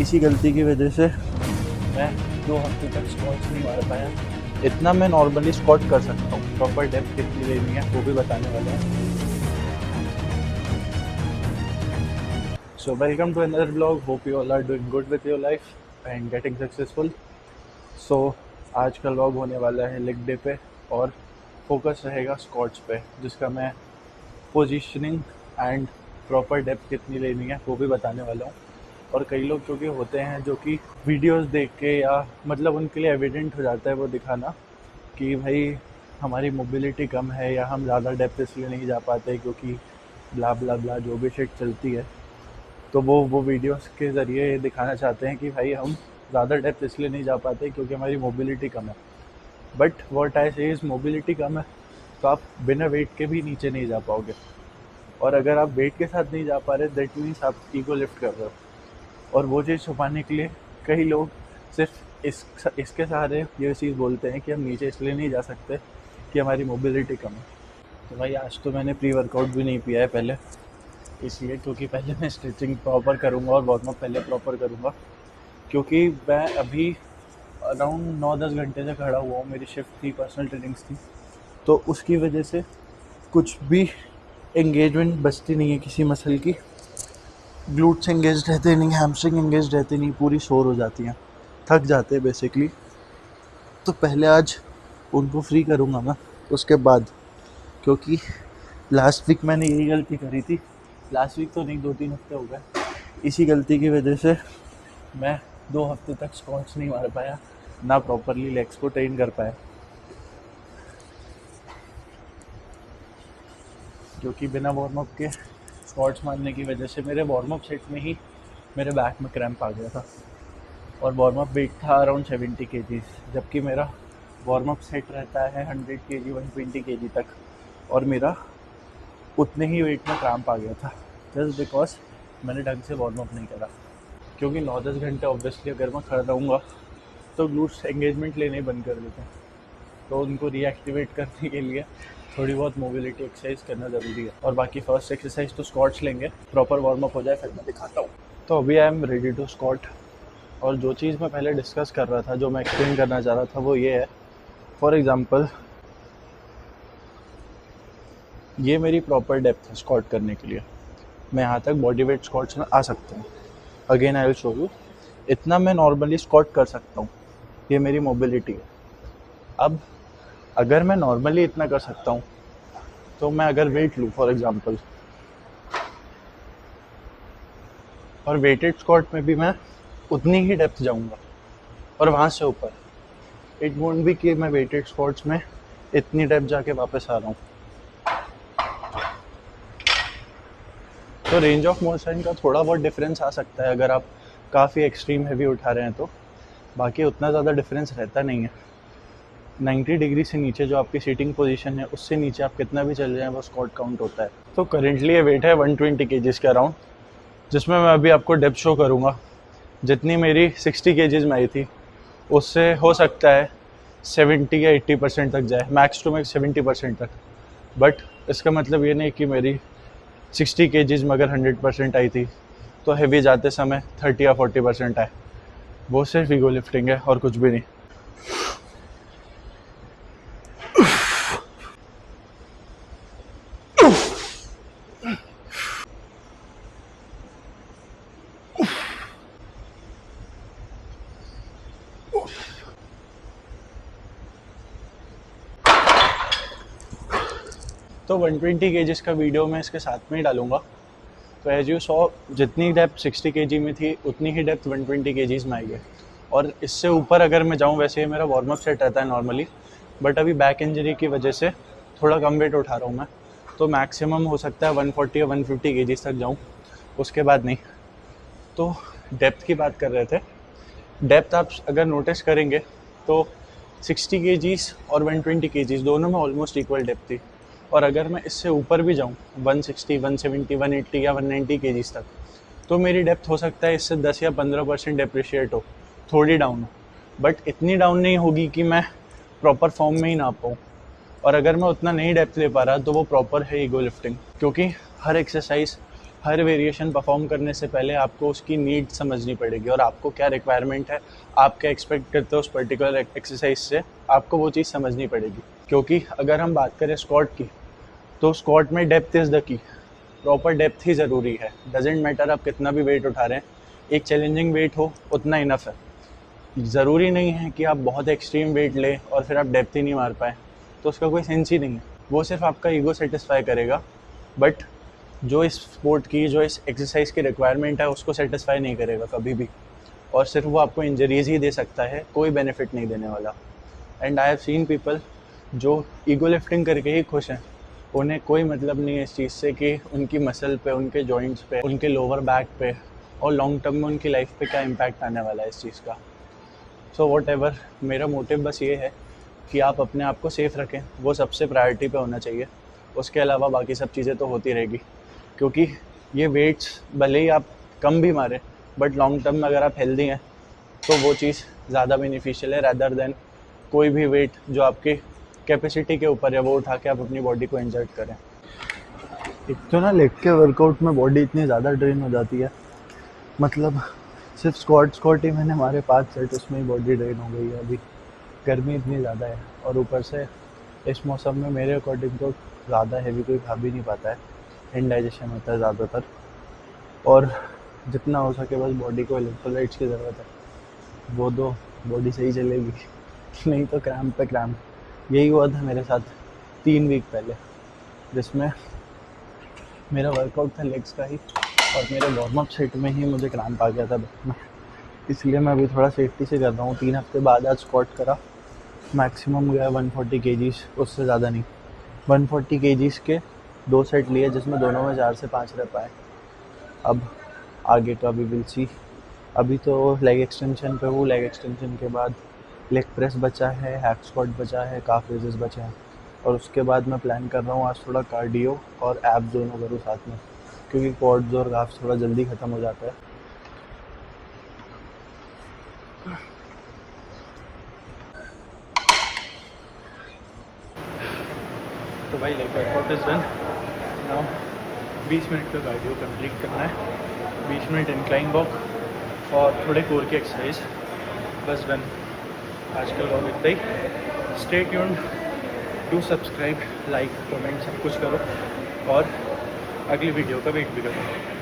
इसी गलती की वजह से मैं 2 हफ्ते तक स्क्वाट्स नहीं मार पाया। इतना मैं नॉर्मली स्क्वाट कर सकता हूँ। प्रॉपर डेप्थ कितनी लेनी है वो भी बताने वाला है। So welcome to another vlog. Hope you all are doing good with your life and getting successful. So आज का vlog होने वाला है लेग डे पे और फोकस रहेगा स्क्वाट्स पे, जिसका मैं पोजीशनिंग एंड प्रॉपर डेप्थ कितनी लेनी है वो भी बताने वाला हूँ। और कई लोग क्योंकि होते हैं जो कि वीडियोस देख के या मतलब उनके लिए एविडेंट हो जाता है वो दिखाना कि भाई हमारी मोबिलिटी कम है या हम ज़्यादा डेप्थ इसलिए नहीं जा पाते क्योंकि ब्ला ब्ला ब्ला जो भी शिट चलती है, तो वो वीडियोस के ज़रिए ये दिखाना चाहते हैं कि भाई हम ज़्यादा डेप्थ इसलिए नहीं जा पाते क्योंकि हमारी मोबिलिटी कम है। बट व्हाट आई से इज़ मोबिलिटी कम है तो आप बिना वेट के भी नीचे नहीं जा पाओगे, और अगर आप वेट के साथ नहीं जा पा रहे दैट मीन्स आप ईगो लिफ्ट कर रहे हो। और वो चीज़ छुपाने के लिए कई लोग सिर्फ इसके सहारे ये चीज़ बोलते हैं कि हम नीचे इसलिए नहीं जा सकते कि हमारी मोबिलिटी कम है। तो भाई आज तो मैंने प्री वर्कआउट भी नहीं पिया है पहले, इसलिए क्योंकि पहले मैं स्ट्रेचिंग प्रॉपर करूँगा और वार्म अप पहले प्रॉपर करूँगा, क्योंकि मैं अभी अराउंड 9-10 घंटे से खड़ा हुआ हूँ। मेरी शिफ्ट थी, पर्सनल ट्रेनिंग्स थी, तो उसकी वजह से कुछ भी एंगेजमेंट बचती नहीं है किसी मसल की। ग्लूट्स एंगेज रहते नहीं, हैमस्ट्रिंग एंगेज रहते नहीं, पूरी शोर हो जाती हैं, थक जाते हैं बेसिकली। तो पहले आज उनको फ्री करूँगा मैं, उसके बाद, क्योंकि लास्ट वीक मैंने यही गलती करी थी। लास्ट वीक तो नहीं, 2-3 हफ्ते हो गए। इसी गलती की वजह से मैं 2 हफ्ते तक स्क्वाट्स नहीं मार पाया, ना प्रॉपरली लेग्स को ट्रेन कर पाया, क्योंकि बिना वार्म अप के स्क्वाट्स मारने की वजह से मेरे वार्म अप सेट में ही मेरे बैक में क्रैम्प आ गया था। और वार्म अप वेट था अराउंड 70 kg, जबकि मेरा वार्म अप सेट रहता है 100 kg 120 kg तक, और मेरा उतने ही वेट में क्रैम्प आ गया था जस्ट बिकॉज मैंने ढंग से वार्म अप नहीं करा। क्योंकि 9-10 घंटे ऑब्वियसली अगर मैं खड़ा रहूँगा तो ग्लूट्स एंगेजमेंट लेने ही बंद कर देते हैं, तो उनको रीएक्टिवेट करने के लिए थोड़ी बहुत मोबिलिटी एक्सरसाइज करना ज़रूरी है। और बाकी फर्स्ट एक्सरसाइज तो स्क्वाट्स लेंगे, प्रॉपर वार्म अप हो जाए फिर मैं दिखाता हूँ। तो अभी I am ready to squat. और जो चीज़ मैं पहले डिस्कस कर रहा था, जो मैं एक्सप्लेन करना चाह रहा था, वो ये है, फॉर एग्ज़ाम्पल ये मेरी प्रॉपर डेप्थ है स्क्वाट करने के लिए। मैं यहाँ तक बॉडी वेट स्क्वाट्स में आ सकता हूँ। Again I will show you, इतना मैं नॉर्मली स्क्वाट कर सकता हूँ, ये मेरी मोबिलिटी है। अब अगर मैं नॉर्मली इतना कर सकता हूँ तो मैं अगर वेट लूँ फॉर एग्ज़ाम्पल, और वेटेड स्क्वाट में भी मैं उतनी ही डेप्थ जाऊँगा और वहाँ से ऊपर, इट वोंट बी कि मैं वेटेड स्क्वाट्स में इतनी डेप्थ जाके वापस आ रहा हूँ। तो रेंज ऑफ मोशन का थोड़ा बहुत डिफरेंस आ सकता है अगर आप काफ़ी एक्सट्रीम हैवी उठा रहे हैं तो, बाकी उतना ज़्यादा डिफरेंस रहता नहीं है। 90 डिग्री से नीचे जो आपकी सीटिंग पोजीशन है उससे नीचे आप कितना भी चल जाएं वो स्क्वाट काउंट होता है। तो करेंटली ये वेट है 120 kg के अराउंड, जिसमें मैं अभी आपको डेप्थ शो करूँगा। जितनी मेरी 60 kg में आई थी उससे हो सकता है 70 या 80% तक जाए, मैक्स टू मैक्स 70% तक। बट इसका मतलब ये नहीं कि मेरी 60 kg में अगर 100% आई थी तो हैवी जाते समय 30 या 40% आए। वो सिर्फ ईगो लिफ्टिंग है और कुछ भी नहीं। तो 120 kg का वीडियो मैं इसके साथ में ही डालूंगा। तो एज यू सॉ, जितनी डेप्थ 60 kg में थी उतनी ही डेप्थ 120 kg में आई है। और इससे ऊपर अगर मैं जाऊँ, वैसे ही मेरा वार्म अप सेट रहता है नॉर्मली, बट अभी बैक इंजरी की वजह से थोड़ा कम वेट उठा रहा हूँ मैं, तो मैक्सिमम हो सकता है 140 या 150 kg तक जाऊँ, उसके बाद नहीं। तो डेप्थ की बात कर रहे थे। डेप्थ आप अगर नोटिस करेंगे तो 60 kg और 120 kg दोनों में ऑलमोस्ट इक्वल डेप्थ थी। और अगर मैं इससे ऊपर भी जाऊँ 160, 170, 180 या 190 kg तक, तो मेरी डेप्थ हो सकता है इससे 10 या 15% डेप्रिशिएट हो, थोड़ी डाउन हो, बट इतनी डाउन नहीं होगी कि मैं प्रॉपर फॉर्म में ही ना पाऊँ। और अगर मैं उतना नहीं डेप्थ ले पा रहा तो वो प्रॉपर है ईगो लिफ्टिंग, क्योंकि हर एक्सरसाइज हर वेरिएशन परफॉर्म करने से पहले आपको उसकी नीड समझनी पड़ेगी और आपको क्या रिक्वायरमेंट है, आप क्या एक्सपेक्ट करते हो उस पर्टिकुलर एक्सरसाइज से, आपको वो चीज़ समझनी पड़ेगी। क्योंकि अगर हम बात करें स्क्वाट की, तो स्क्वाट में depth is the key. Proper depth ही ज़रूरी है। डजेंट मैटर आप कितना भी वेट उठा रहे हैं, एक चैलेंजिंग वेट हो उतना इनफ है। ज़रूरी नहीं है कि आप बहुत एक्सट्रीम वेट लें और फिर आप डेप्थ ही नहीं मार पाए, तो उसका कोई सेंस ही नहीं है। वो सिर्फ आपका ईगो सेटिस्फाई करेगा, बट जो इस स्पोर्ट की, जो इस एक्सरसाइज की रिक्वायरमेंट है उसको सेटिस्फाई नहीं करेगा कभी भी, और सिर्फ वो आपको इंजरीज ही दे सकता है, कोई बेनिफिट नहीं देने वाला। And I have seen people जो ईगो लिफ्टिंग करके ही खुश हैं, उन्हें कोई मतलब नहीं है इस चीज़ से कि उनकी मसल पे, उनके जॉइंट्स पे, उनके लोअर बैक पे और लॉन्ग टर्म में उनकी लाइफ पे क्या इम्पैक्ट आने वाला है इस चीज़ का। सो वॉट एवर, मेरा मोटिव बस ये है कि आप अपने आप को सेफ़ रखें, वो सबसे प्रायोरिटी पे होना चाहिए। उसके अलावा बाकी सब चीज़ें तो होती रहेगी, क्योंकि ये वेट्स भले ही आप कम भी मारें, बट लॉन्ग टर्म में अगर आप हेल्दी हैं तो वो चीज़ ज़्यादा बेनिफिशियल है रैदर देन कोई भी वेट जो आपकी कैपेसिटी के ऊपर है वो उठा के आप अपनी बॉडी को इंजर्ट करें। एक तो ना लेग के वर्कआउट में बॉडी इतनी ज़्यादा ड्रेन हो जाती है, मतलब सिर्फ स्क्वाट ही मैंने हमारे 5 सेट, उसमें ही बॉडी ड्रेन हो गई है। अभी गर्मी इतनी ज़्यादा है और ऊपर से इस मौसम में मेरे अकॉर्डिंग तो ज़्यादा हैवी कोई खा भी नहीं पाता है, इनडाइजेशन होता है ज़्यादातर, और जितना हो सके बस बॉडी को इलेक्ट्रोलाइट्स की ज़रूरत है, वो दो बॉडी सही चलेगी। नहीं तो क्रैम्प पे क्रैम्प। यही हुआ था मेरे साथ 3 वीक पहले, जिसमें मेरा वर्कआउट था लेग्स का ही और मेरे वार्म अप सेट में ही मुझे क्रैम्प आ गया था बैक में। इसलिए मैं अभी थोड़ा सेफ्टी से कर रहा हूँ। 3 हफ्ते बाद आज स्क्वाट करा, मैक्सिमम गया 140 केजीज, उससे ज़्यादा नहीं। 140 केजीज के 2 सेट लिए, जिसमें दोनों में 4 से 5 रह पाए। अब आगे का भी विल सी। अभी तो लेग एक्सटेंशन पे हूँ, लेग एक्सटेंशन के बाद लेग प्रेस बचा है, हैक स्क्वाट बचा है, काफ रेजेस बचे हैं, और उसके बाद मैं प्लान कर रहा हूँ आज थोड़ा कार्डियो और एब्स दोनों करूँ साथ में, क्योंकि क्वाड्स और गाफ्स थोड़ा जल्दी ख़त्म हो जाता है। तो भाई leg workout is done now. 20 minute का कार्डियो कंप्लीट करना है, 20 मिनट इंक्लाइन वॉक और थोड़े कोर की एक्सरसाइज, बस डन। आज का व्लॉग इतना ही। Stay tuned, do subscribe, like, comment सब कुछ करो और अगली वीडियो का वेट भी करो।